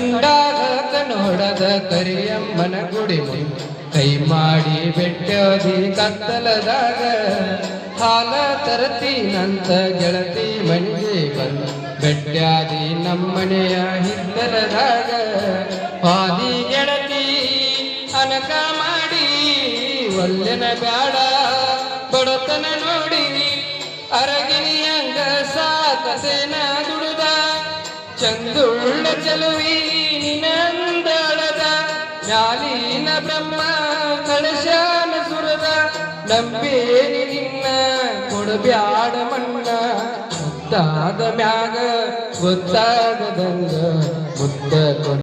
ಕಂಡಾಗ ನೋಡದ ಕರಿಯಮ್ಮನ ಗುಡಿ ಮುಂದೆ ಕೈ ಮಾಡಿ ಬೆಟ್ಟದಿ ಕತ್ತಲದಾಗ ಹಾಲ ತರತೀನಂತ ಗೆಳತಿ ಮನೆಗೆ ಬಂದು ಬೆಟ್ಟಾದಿ ನಮ್ಮನೆಯ ಹಿತ್ತಲದಾಗ ಹಾದಿ ಗೆಳತಿ ಅನಕ ಮಾಡಿ ಒಲ್ಲೆನ ಬ್ಯಾಡ ಬಡತನ ನೋಡಿ ಅರಗಿನಿಯಂಗ ಸಾಕಸೇನ ದುಡುದ ಚಂದುಳ್ಳ ಚಲುವಿ ನಿನಂದಳದ ಮ್ಯಾಲಿನ ಬ್ರಹ್ಮ ಕಳಶಾನ ಸುರದ ನಂಬೇನಿ ನಿನ್ನ ಕೊಡಬ್ಯಾಡ ಮಣ್ಣ ಮುದ್ದಾದ ಮ್ಯಾಗ ಗೊತ್ತಾಗದಂಗ ಮುದ್ದ